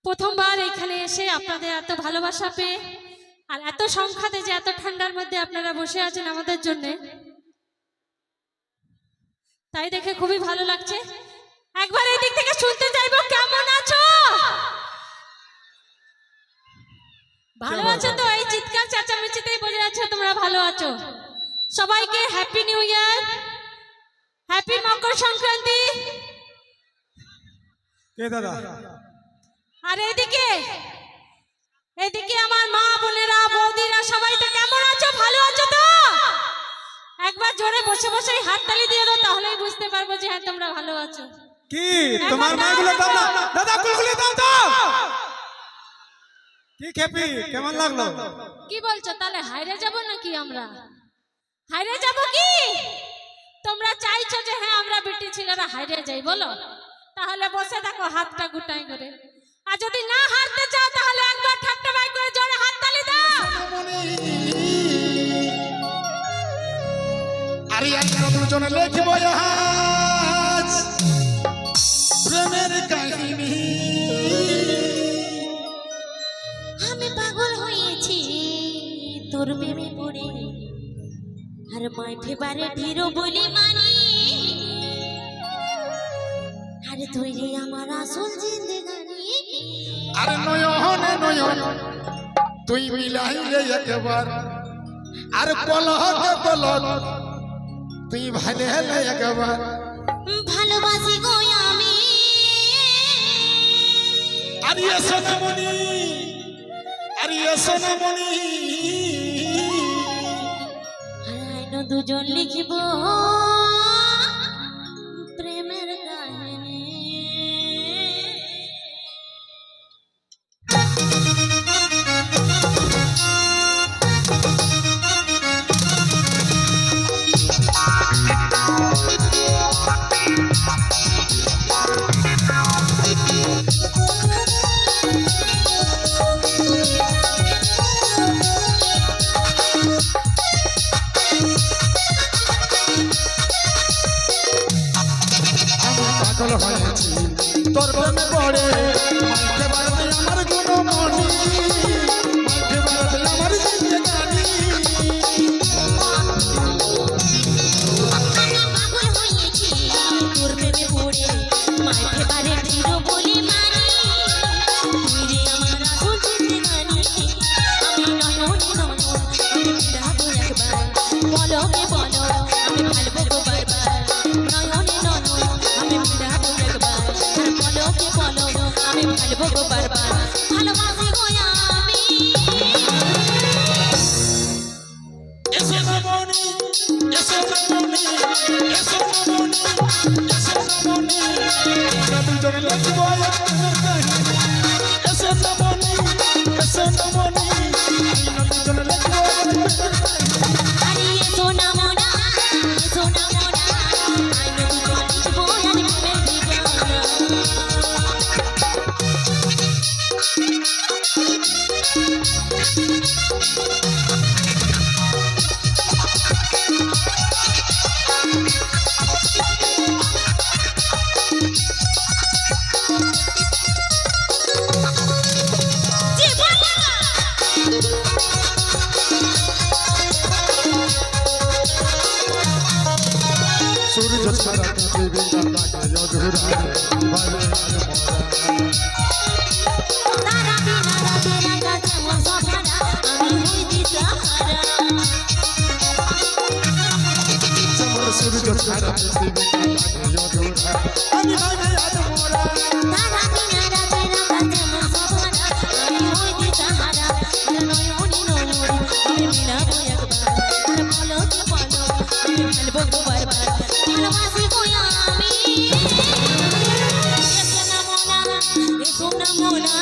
প্রথমবার এখানে এসে আপনাদের এত ভালোবাসা পেয়ে আর এত সংখ্যাতে যে এত ঠান্ডার মধ্যে আপনারা বসে আছেন আমাদের জন্য, তাই দেখে খুবই ভালো লাগছে। একবার এই দিক থেকে শুনতে চাইবো, কেমন আছো? ভালো আছো তো? এই চিৎকার চেঁচামেচিতেই বোঝা যাচ্ছে তোমরা ভালো আছো। সবাইকে happy new year, happy Makar Sankranti. আর এদিকে আমার মা বোনেরা বৌদিরা সবাই তো কেমন আছো? ভালো আছো তো? একবার জোরে বসে বসে হাততালি দিয়ে দাও, তাহলেই বুঝতে পারবো যে হ্যাঁ তোমরা ভালো আছো। কি তোমার মাগুলো দাও না দাদা, কুলকুলি দাও তো। কি খেপি, কেমন লাগলো? কি বলছো? তাহলে হাইরে যাব নাকি? আমরা হাইরে যাব কি? তোমরা চাইছো যে হ্যাঁ আমরা বেটি ছেলেরা হাইরে যাই, বলো? তাহলে বসে থাকো হাতটা গুটাই করে। আর যদি না হারতে চাও তাহলে একবার ঠাট্টা বাই করে জোরে হাততালি দাও। আরে আমরা দুজনে লিখবো আজ প্রেমের কাহিনী। আমি পাগল হয়েছি তোর প্রেমে পড়ে, আর মাই ফেভারিট হিরো বলে মানি। আরে তুই রে আমার আসল জিন্দেগানি। আরে নয়নে নয়ন তুই মিলাইলে একবার, আর পলকে পলক তুই ভালে হলে একবার। ভালোবাসি গো আমি। আরে সোনামণি, আরে সোনামণি, আইনো দুজন লিখিব প্রেমের কাহিনী। পাগল হয়েছি তোর প্রেমে পড়ে, মাইকে বাড়বে আমার গুণমণি, মাইকে বাড়বে আমার জিন্দেগানি। আমি পাগল হয়েছি তোর প্রেমে পড়ে, মাই ফেভারিট হিরো বলে মানি। তুই রে আমার আসল জিন্দেগানি। আমি নয়নে নয়ন আমি ফিরাবো একবার, বলকে বলো আমি ভালবো বারবার। নয়নে নয়ন আমি ফিরাবো একবার, বলকে বলো আমি ভালবো বারবার। ভালোবাসি গো আমি। সোনামণি, সোনামণি, সোনামণি, সোনামণি, আমরা দুজনে লিখবো প্রেমের কাহিনী। সোনামণি, সোনামণি, আমরা দুজনে লিখবো প্রেমের কাহিনী। আরে সোনা মোনা, সোনা মোনা, আইনো দুজন লিখবো আর প্রেমের ঠিকানা। সূর্য ছাড়া পৃথিবীটা তাকে অধুরা, ভালো আর মরা। তারা বিনা রাতের আকাশে মন সভারা, আমি হই দিশাহারা। যেমন সূর্য ছাড়া পৃথিবীটা তাকে অধুরা, আমি ভালো আর মরা। তারা বিনা রাতের আকাশে মন সভারা, আমি হই দিশাহারা। নয়নে নয়ন আমি মিলাবো একবার, বলো কি বলো আমি ভালবো বারবার। ভালোবাসি গো আমি। সোনা মোনা,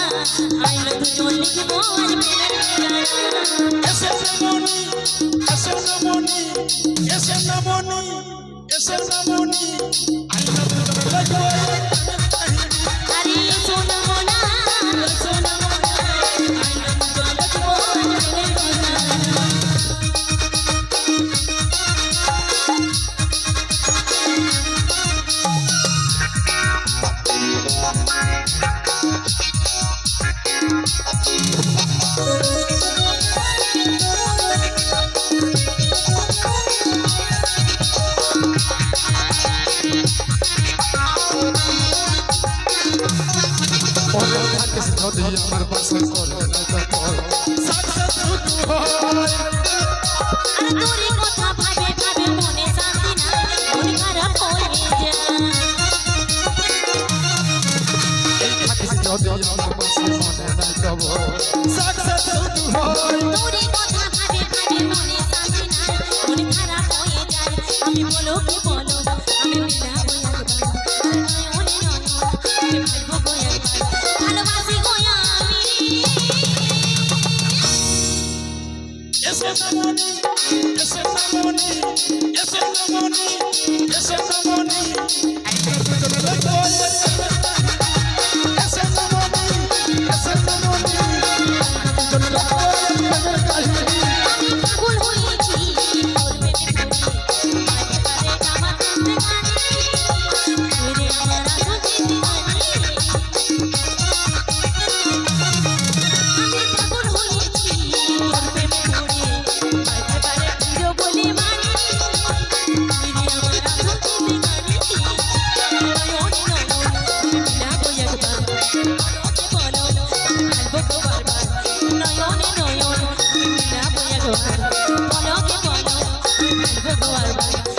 আইনো দুজন লিখবো আর প্রেমের ঠিকানা। সোনামণি, সোনামণি, এসো নামনি আইনা তোর লাগো আরে সোনা মোনা সোনা মোনা আইনা চলে তো ওরে থাকিস যদি আমার পাশে করে না তখন সাকসেস শুধু হয় আর তোরে কথা ভাবে ভাবে মনে শান্তি নাই মন খারাপ হয়ে যায় থাকিস যদি আমার পাশে মনে না যাব সাকসেস শুধু হয় তোরে কথা ভাবে ভাবে মনে শান্তি নাই মন খারাপ হয়ে যায় আমি বলো কি বলো আমি বিনা বলে নয়নে নয়ন আমি ভালবো গয়া ভালোবাসি গয়া আমি এসো নামনি এসো নামনি এসো নামনি এসো নামনি আইনা তোর লাগো এসো নামনি এসো নামনি আইনা তোর লাগো আমি পাগল হয়েছি তোর প্রেমে পড়ে মাঝে পারে আমার জিন্দগানি তুই আমার আসল জিন্দগানি আমি পাগল হয়েছি তোর প্রেমে পড়ে মাঝে পারে হিরো বলে মানি তুই আমার আসল জিন্দগানি নয়নে নয়ন বিনা গো একবার বলো ভালবো গো বারবার নয়নে নয়ন বিনা গো একবার বলো কে বলো ভালবো গো বারবার